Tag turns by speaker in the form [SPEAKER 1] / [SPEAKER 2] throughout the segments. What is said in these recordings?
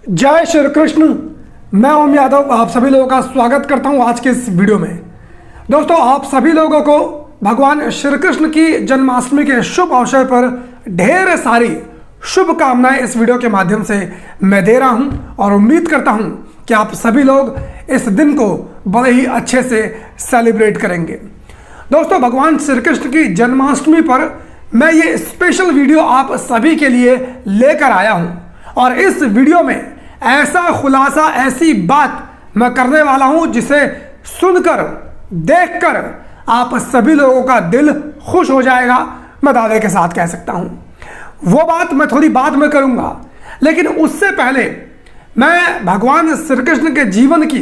[SPEAKER 1] जय श्री कृष्ण। मैं ओम यादव आप सभी लोगों का स्वागत करता हूं आज के इस वीडियो में। दोस्तों, आप सभी लोगों को भगवान श्री कृष्ण की जन्माष्टमी के शुभ अवसर पर ढेर सारी शुभकामनाएं इस वीडियो के माध्यम से मैं दे रहा हूं और उम्मीद करता हूं कि आप सभी लोग इस दिन को बड़े ही अच्छे से सेलिब्रेट करेंगे। दोस्तों, भगवान श्री कृष्ण की जन्माष्टमी पर मैं ये स्पेशल वीडियो आप सभी के लिए लेकर आया हूं और इस वीडियो में ऐसा खुलासा, ऐसी बात मैं करने वाला हूं जिसे सुनकर, देखकर आप सभी लोगों का दिल खुश हो जाएगा। मैं दावे के साथ कह सकता हूं। वो बात मैं थोड़ी बाद में करूंगा, लेकिन उससे पहले मैं भगवान श्री कृष्ण के जीवन की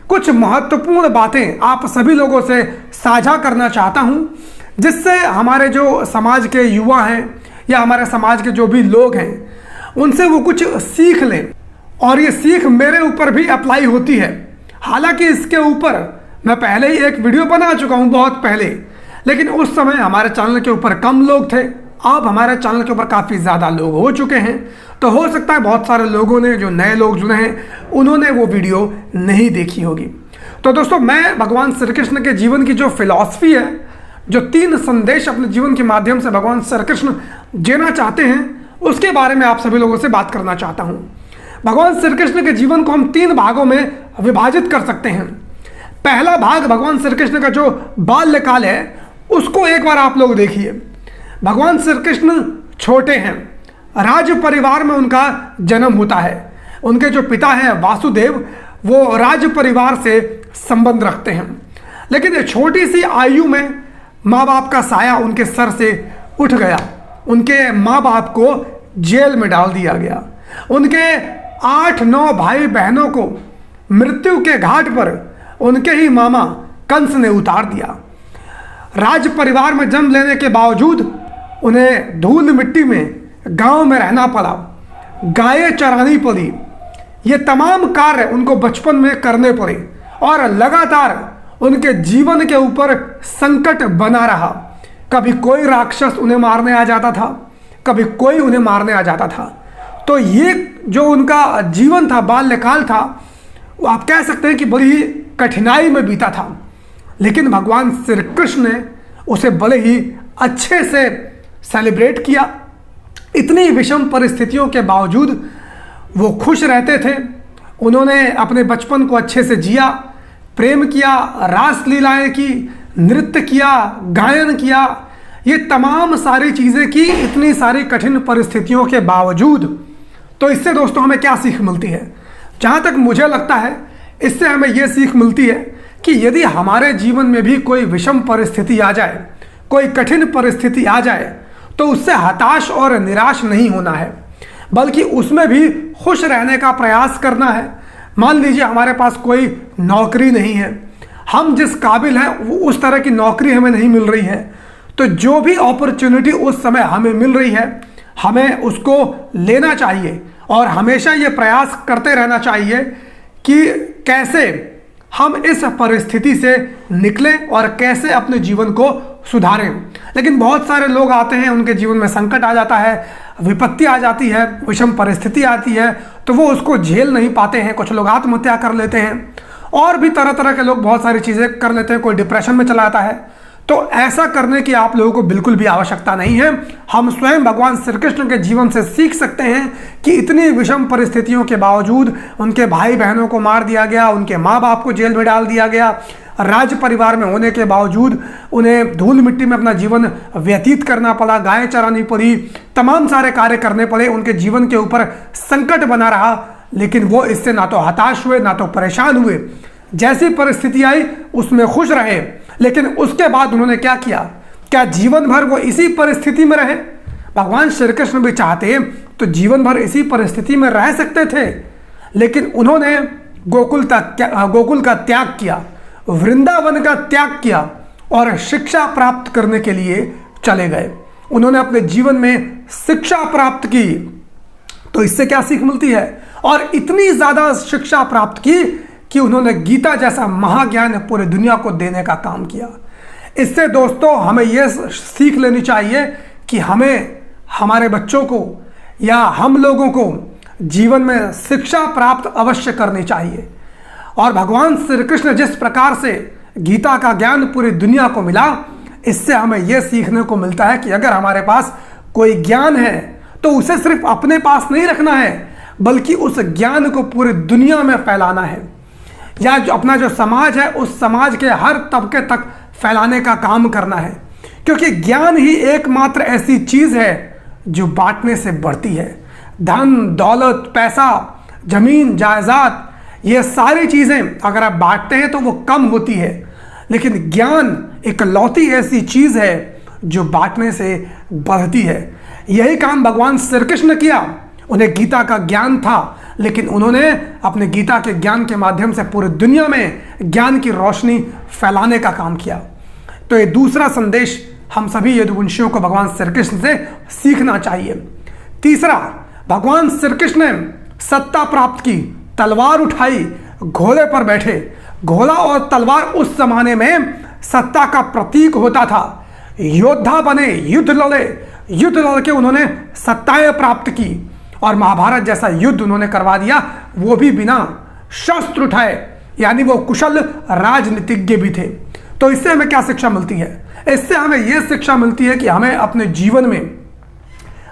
[SPEAKER 1] कुछ महत्वपूर्ण बातें आप सभी लोगों से साझा करना चाहता हूं, जिससे हमारे जो समाज के युवा हैं या हमारे समाज के जो भी लोग हैं उनसे वो कुछ सीख लें और ये सीख मेरे ऊपर भी अप्लाई होती है। हालांकि इसके ऊपर मैं पहले ही एक वीडियो बना चुका हूं बहुत पहले, लेकिन उस समय हमारे चैनल के ऊपर कम लोग थे। अब हमारे चैनल के ऊपर काफ़ी ज़्यादा लोग हो चुके हैं, तो हो सकता है बहुत सारे लोगों ने, जो नए लोग जुड़े हैं, उन्होंने वो वीडियो नहीं देखी होगी। तो दोस्तों, मैं भगवान श्री कृष्ण के जीवन की जो फिलॉसफी है, जो 3 संदेश अपने जीवन के माध्यम से भगवान श्री कृष्ण देना चाहते हैं, उसके बारे में आप सभी लोगों से बात करना चाहता हूं। भगवान श्री कृष्ण के जीवन को हम 3 भागों में विभाजित कर सकते हैं। पहला भाग भगवान श्री कृष्ण का जो बाल्यकाल है, उसको एक बार आप लोग देखिए। भगवान श्री कृष्ण छोटे हैं, राज परिवार में उनका जन्म होता है। उनके जो पिता हैं वासुदेव, वो राज परिवार से संबंध रखते हैं, लेकिन छोटी सी आयु में माँ बाप का साया उनके सर से उठ गया। उनके माँ बाप को जेल में डाल दिया गया। उनके 8-9 भाई बहनों को मृत्यु के घाट पर उनके ही मामा कंस ने उतार दिया। राज परिवार में जन्म लेने के बावजूद उन्हें धूल मिट्टी में गांव में रहना पड़ा, गायें चरानी पड़ी। ये तमाम कार्य उनको बचपन में करने पड़े और लगातार उनके जीवन के ऊपर संकट बना रहा। कभी कोई राक्षस उन्हें मारने आ जाता था, कभी कोई उन्हें मारने आ जाता था। तो ये जो उनका जीवन था, बाल्यकाल था, वो आप कह सकते हैं कि बड़ी ही कठिनाई में बीता था। लेकिन भगवान श्री कृष्ण ने उसे बड़े ही अच्छे से सेलिब्रेट किया। इतनी विषम परिस्थितियों के बावजूद वो खुश रहते थे। उन्होंने अपने बचपन को अच्छे से जिया, प्रेम किया, रास लीलाएं की, नृत्य किया, गायन किया, ये तमाम सारी चीज़ें की, इतनी सारी कठिन परिस्थितियों के बावजूद। तो इससे दोस्तों हमें क्या सीख मिलती है? जहाँ तक मुझे लगता है, इससे हमें यह सीख मिलती है कि यदि हमारे जीवन में भी कोई विषम परिस्थिति आ जाए, कोई कठिन परिस्थिति आ जाए, तो उससे हताश और निराश नहीं होना है, बल्कि उसमें भी खुश रहने का प्रयास करना है। मान लीजिए हमारे पास कोई नौकरी नहीं है, हम जिस काबिल हैं वो उस तरह की नौकरी हमें नहीं मिल रही है, तो जो भी अपॉर्चुनिटी उस समय हमें मिल रही है, हमें उसको लेना चाहिए और हमेशा ये प्रयास करते रहना चाहिए कि कैसे हम इस परिस्थिति से निकलें और कैसे अपने जीवन को सुधारें। लेकिन बहुत सारे लोग आते हैं, उनके जीवन में संकट आ जाता है, विपत्ति आ जाती है, विषम परिस्थिति आती है, तो वो उसको झेल नहीं पाते हैं। कुछ लोग आत्महत्या कर लेते हैं और भी तरह तरह के लोग बहुत सारी चीज़ें कर लेते हैं। कोई डिप्रेशन में चला जाता है। तो ऐसा करने की आप लोगों को बिल्कुल भी आवश्यकता नहीं है। हम स्वयं भगवान श्री कृष्ण के जीवन से सीख सकते हैं कि इतनी विषम परिस्थितियों के बावजूद उनके भाई बहनों को मार दिया गया, उनके माँ बाप को जेल में डाल दिया गया, राज परिवार में होने के बावजूद उन्हें धूल मिट्टी में अपना जीवन व्यतीत करना पड़ा, गायें चरानी पड़ी, तमाम सारे कार्य करने पड़े, उनके जीवन के ऊपर संकट बना रहा। लेकिन वो इससे ना तो हताश हुए, ना तो परेशान हुए। जैसी परिस्थिति आई उसमें खुश रहे। लेकिन उसके बाद उन्होंने क्या किया? क्या जीवन भर वो इसी परिस्थिति में रहे? भगवान श्री कृष्ण भी चाहते तो जीवन भर इसी परिस्थिति में रह सकते थे, लेकिन उन्होंने गोकुल का त्याग किया, वृंदावन का त्याग किया और शिक्षा प्राप्त करने के लिए चले गए। उन्होंने अपने जीवन में शिक्षा प्राप्त की। तो इससे क्या सीख मिलती है? और इतनी ज़्यादा शिक्षा प्राप्त की कि उन्होंने गीता जैसा महाज्ञान पूरी दुनिया को देने का काम किया। इससे दोस्तों हमें यह सीख लेनी चाहिए कि हमें, हमारे बच्चों को या हम लोगों को जीवन में शिक्षा प्राप्त अवश्य करनी चाहिए। और भगवान श्री कृष्ण जिस प्रकार से गीता का ज्ञान पूरी दुनिया को मिला, इससे हमें यह सीखने को मिलता है कि अगर हमारे पास कोई ज्ञान है तो उसे सिर्फ अपने पास नहीं रखना है, बल्कि उस ज्ञान को पूरी दुनिया में फैलाना है, या जो अपना जो समाज है उस समाज के हर तबके तक फैलाने का काम करना है। क्योंकि ज्ञान ही एकमात्र ऐसी चीज़ है जो बांटने से बढ़ती है। धन दौलत पैसा जमीन जायदाद ये सारी चीज़ें अगर आप बांटते हैं तो वो कम होती है, लेकिन ज्ञान इकलौती ऐसी चीज़ है जो बांटने से बढ़ती है। यही काम भगवान श्री कृष्ण ने किया। उन्हें गीता का ज्ञान था, लेकिन उन्होंने अपने गीता के ज्ञान के माध्यम से पूरी दुनिया में ज्ञान की रोशनी फैलाने का काम किया। तो ये दूसरा संदेश हम सभी यदुवंशियों को भगवान श्री कृष्ण से सीखना चाहिए। तीसरा, भगवान श्री कृष्ण ने सत्ता प्राप्त की, तलवार उठाई, घोड़े पर बैठे। घोड़ा और तलवार उस जमाने में सत्ता का प्रतीक होता था। योद्धा बने, युद्ध लड़ के उन्होंने सत्ताएं प्राप्त की और महाभारत जैसा युद्ध उन्होंने करवा दिया, वो भी बिना शस्त्र उठाए, यानी वो कुशल राजनीतिज्ञ भी थे। तो इससे हमें क्या शिक्षा मिलती है? इससे हमें यह शिक्षा मिलती है कि हमें अपने जीवन में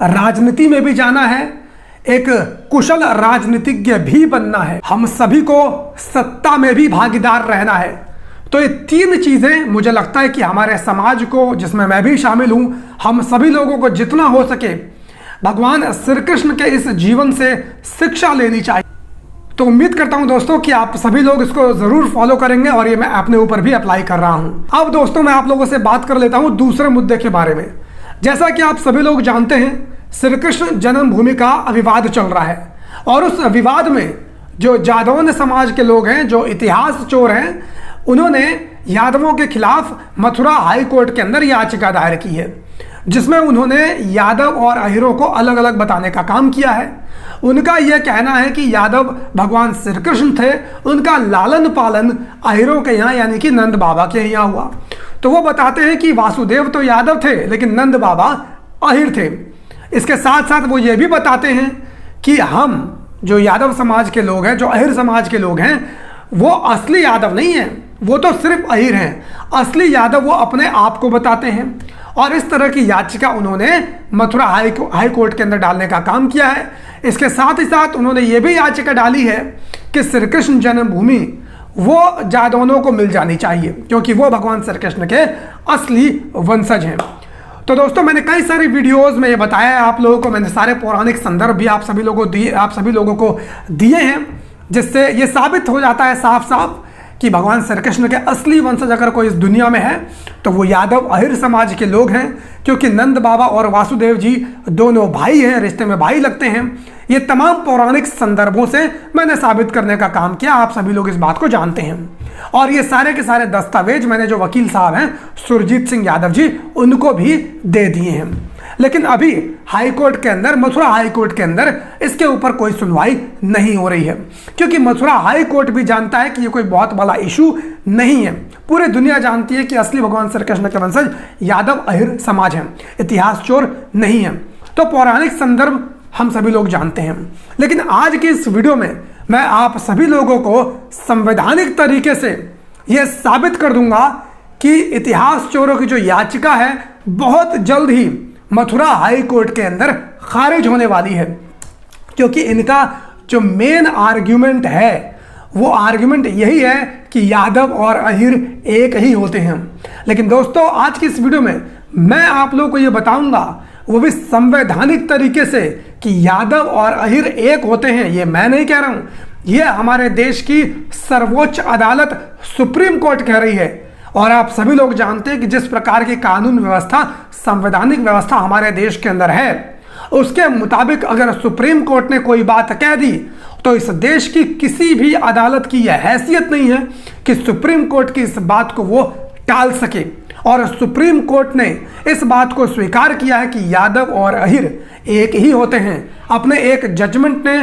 [SPEAKER 1] राजनीति में भी जाना है, एक कुशल राजनीतिज्ञ भी बनना है, हम सभी को सत्ता में भी भागीदार रहना है। तो ये तीन चीजें मुझे लगता है कि हमारे समाज को, जिसमें मैं भी शामिल हूं, हम सभी लोगों को जितना हो सके भगवान श्री कृष्ण के इस जीवन से शिक्षा लेनी चाहिए। तो उम्मीद करता हूं दोस्तों कि आप सभी लोग इसको जरूर फॉलो करेंगे और ये मैं अपने ऊपर भी अप्लाई कर रहा हूं। अब दोस्तों मैं आप लोगों से बात कर लेता हूं दूसरे मुद्दे के बारे में। जैसा कि आप सभी लोग जानते हैं, श्री कृष्ण जन्मभूमि का विवाद चल रहा है और उस विवाद में जो जादौन समाज के लोग हैं, जो इतिहास चोर हैं, उन्होंने यादवों के खिलाफ मथुरा हाई कोर्ट के अंदर याचिका दायर की है, जिसमें उन्होंने यादव और अहिरों को अलग अलग बताने का काम किया है। उनका यह कहना है कि यादव भगवान श्री कृष्ण थे, उनका लालन पालन अहिरों के यहाँ यानी कि नंद बाबा के यहाँ हुआ। तो वो बताते हैं कि वासुदेव तो यादव थे लेकिन नंद बाबा अहिर थे। इसके साथ साथ वो ये भी बताते हैं कि हम जो यादव समाज के लोग हैं, जो अहिर समाज के लोग हैं, वो असली यादव नहीं हैं, वो तो सिर्फ अहिर हैं। असली यादव वो अपने आप को बताते हैं। और इस तरह की याचिका उन्होंने मथुरा हाई कोर्ट के अंदर डालने का काम किया है। इसके साथ ही साथ उन्होंने ये भी याचिका डाली है कि श्री कृष्ण जन्मभूमि वो जादौनों को मिल जानी चाहिए, क्योंकि वो भगवान श्री कृष्ण के असली वंशज हैं। तो दोस्तों मैंने कई सारी वीडियोस में ये बताया है आप लोगों को, मैंने सारे पौराणिक संदर्भ भी आप सभी लोगों को दिए हैं, जिससे ये साबित हो जाता है साफ साफ कि भगवान श्री कृष्ण के असली वंशज अगर कोई इस दुनिया में है तो वो यादव अहिर समाज के लोग हैं, क्योंकि नंद बाबा और वासुदेव जी दोनों भाई हैं, रिश्ते में भाई लगते हैं। ये तमाम पौराणिक संदर्भों से मैंने साबित करने का काम किया, आप सभी लोग इस बात को जानते हैं। और ये सारे के सारे दस्तावेज मैंने जो वकील साहब हैं सुरजीत सिंह यादव जी, उनको भी दे दिए हैं। लेकिन अभी हाई कोर्ट के अंदर, मथुरा हाई कोर्ट के अंदर इसके ऊपर कोई सुनवाई नहीं हो रही है, क्योंकि मथुरा हाई कोर्ट भी जानता है कि ये कोई बहुत बड़ा इशू नहीं है। पूरी दुनिया जानती है कि असली भगवान श्री कृष्ण के वंशज यादव अहिर समाज हैं, इतिहास चोर नहीं है। तो पौराणिक संदर्भ हम सभी लोग जानते हैं। लेकिन आज की इस वीडियो में मैं आप सभी लोगों को संवैधानिक तरीके से यह साबित कर दूंगा कि इतिहास चोरों की जो याचिका है बहुत जल्द ही मथुरा हाई कोर्ट के अंदर खारिज होने वाली है, क्योंकि इनका जो मेन आर्ग्यूमेंट है वो आर्ग्यूमेंट यही है कि यादव और अहिर एक ही होते हैं। लेकिन दोस्तों आज की इस वीडियो में मैं आप लोगों को ये बताऊंगा, वो भी संवैधानिक तरीके से, कि यादव और अहिर एक होते हैं। ये मैं नहीं कह रहा हूं, ये हमारे देश की सर्वोच्च अदालत सुप्रीम कोर्ट कह रही है। और आप सभी लोग जानते हैं कि जिस प्रकार की कानून व्यवस्था, संवैधानिक व्यवस्था हमारे देश के अंदर है, उसके मुताबिक अगर सुप्रीम कोर्ट ने कोई बात कह दी तो इस देश की किसी भी अदालत की यह हैसियत नहीं है कि सुप्रीम कोर्ट की इस बात को वो टाल सके। और सुप्रीम कोर्ट ने इस बात को स्वीकार किया है कि यादव और अहिर एक ही होते हैं। अपने एक जजमेंट ने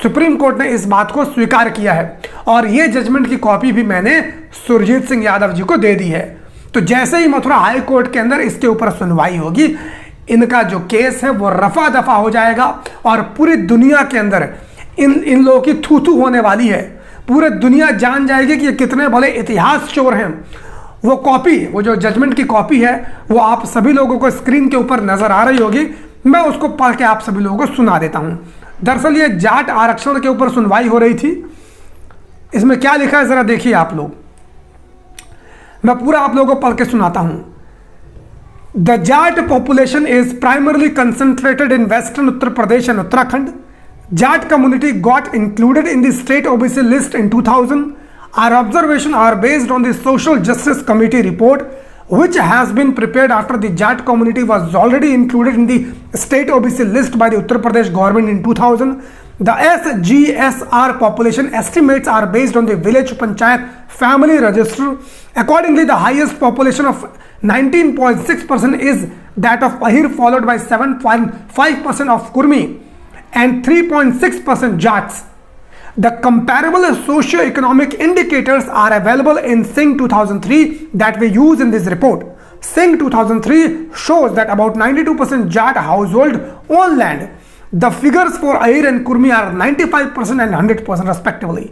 [SPEAKER 1] सुप्रीम कोर्ट ने इस बात को स्वीकार किया है, और ये जजमेंट की कॉपी भी मैंने सुरजीत सिंह यादव जी को दे दी है। तो जैसे ही मथुरा हाई कोर्ट के अंदर इसके ऊपर सुनवाई होगी, इनका जो केस है वो रफा दफा हो जाएगा और पूरी दुनिया के अंदर इन लोगों की थू थू होने वाली है। पूरी दुनिया जान जाएगी कि ये कितने बड़े इतिहास चोर हैं। वो कॉपी, वो जो जजमेंट की कॉपी है वो आप सभी लोगों को स्क्रीन के ऊपर नजर आ रही होगी। मैं उसको पढ़ के आप सभी लोगों को सुना देता हूं। दरअसल ये जाट आरक्षण के ऊपर सुनवाई हो रही थी। इसमें क्या लिखा है जरा देखिए आप लोग, मैं पूरा आप लोगों को पढ़ के सुनाता हूं। The Jat population is primarily concentrated in western Uttar Pradesh and Uttarakhand. Jat community got included in the state OBC list in 2000. Our observations are based on the Social Justice Committee report, which has been prepared after the Jat community was already included in the state OBC list by the Uttar Pradesh government in 2000. The SGSR population estimates are based on the village panchayat family register. Accordingly, the highest population of 19.6% is that of Ahir, followed by 7.5% of Kurmi and 3.6% Jats. The comparable socio-economic indicators are available in Singh 2003 that we use in this report. Singh 2003 shows that about 92% Jat household own land. The figures for Ahir and Kurmi are 95% and 100% respectively.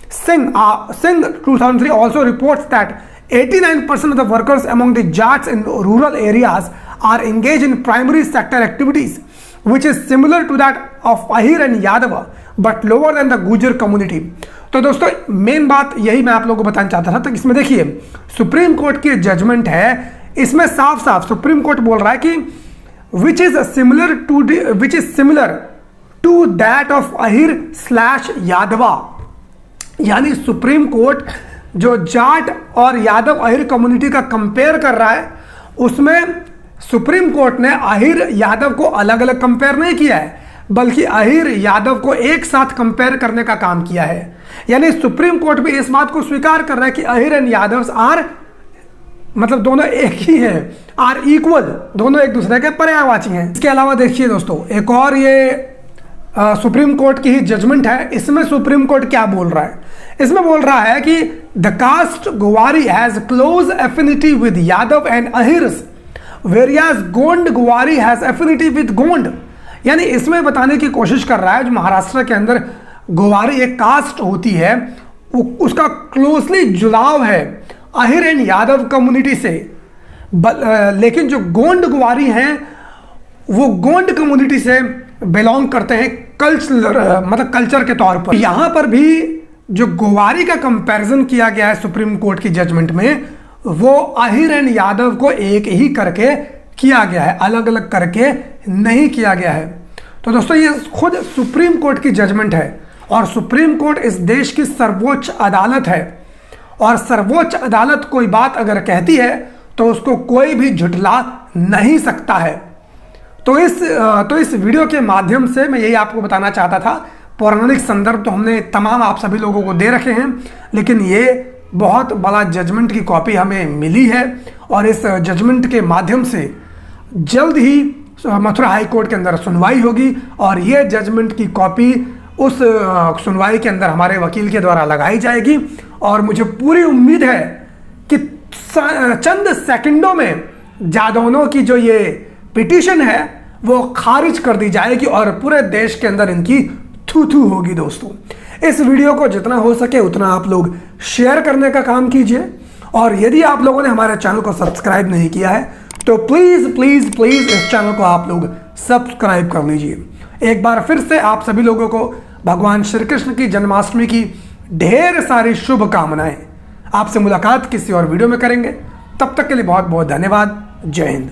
[SPEAKER 1] Singh 2003 also reports that 89% of the workers among the Jats in rural areas are engaged in primary sector activities, which is similar to that of Ahir and Yadav, but lower than the Gujar community. तो दोस्तों main बात यही मैं आप लोगों को बताना चाहता था। तो इसमें देखिए सुप्रीम कोर्ट की जजमेंट है, इसमें साफ साफ सुप्रीम कोर्ट बोल रहा है कि which is similar to that of Ahir slash Yadava. यानी सुप्रीम कोर्ट जो जाट और यादव अहिर कम्युनिटी का कंपेयर कर रहा है, उसमें सुप्रीम कोर्ट ने अहिर यादव को अलग अलग कंपेयर नहीं किया है, बल्कि अहिर यादव को एक साथ कंपेयर करने का काम किया है। यानी सुप्रीम कोर्ट भी इस बात को स्वीकार कर रहा है कि अहिर एंड यादव आर, मतलब दोनों एक ही हैं, आर इक्वल, दोनों एक दूसरे के पर्यायवाची हैं। इसके अलावा देखिए दोस्तों एक और ये सुप्रीम कोर्ट की ही जजमेंट है। इसमें सुप्रीम कोर्ट क्या बोल रहा है? इसमें बोल रहा है कि the caste Guwari has close affinity with Yadav and Ahirs, various Gond Guwari has affinity with Gond. यानी इसमें बताने की कोशिश कर रहा है जो महाराष्ट्र के अंदर गुवारी एक कास्ट होती है, उसका क्लोजली जुड़ाव है अहिर एंड यादव कम्युनिटी से, लेकिन जो गोंड गुवारी हैं वो गोंड कम्युनिटी से बिलोंग करते हैं कल्चर के तौर पर। यहां पर भी जो गुवारी का कंपैरिजन किया गया है सुप्रीम कोर्ट की जजमेंट में, वो अहिर एंड यादव को एक ही करके किया गया है, अलग अलग करके नहीं किया गया है। तो दोस्तों ये खुद सुप्रीम कोर्ट की जजमेंट है और सुप्रीम कोर्ट इस देश की सर्वोच्च अदालत है, और सर्वोच्च अदालत कोई बात अगर कहती है तो उसको कोई भी झुठला नहीं सकता है। तो इस वीडियो के माध्यम से मैं यही आपको बताना चाहता था। पौराणिक संदर्भ तो हमने तमाम आप सभी लोगों को दे रखे हैं, लेकिन ये बहुत बड़ा जजमेंट की कॉपी हमें मिली है और इस जजमेंट के माध्यम से जल्द ही मथुरा हाई कोर्ट के अंदर सुनवाई होगी और ये जजमेंट की कॉपी उस सुनवाई के अंदर हमारे वकील के द्वारा लगाई जाएगी और मुझे पूरी उम्मीद है कि चंद सेकंडों में जादौनों की जो ये पिटीशन है वो खारिज कर दी जाएगी और पूरे देश के अंदर इनकी थू थू होगी। दोस्तों इस वीडियो को जितना हो सके उतना आप लोग शेयर करने का काम कीजिए और यदि आप लोगों ने हमारे चैनल को सब्सक्राइब नहीं किया है तो प्लीज प्लीज प्लीज इस चैनल को आप लोग सब्सक्राइब कर लीजिए। एक बार फिर से आप सभी लोगों को भगवान श्री कृष्ण की जन्माष्टमी की ढेर सारी शुभकामनाएं। आपसे मुलाकात किसी और वीडियो में करेंगे, तब तक के लिए बहुत बहुत धन्यवाद। जय हिंद।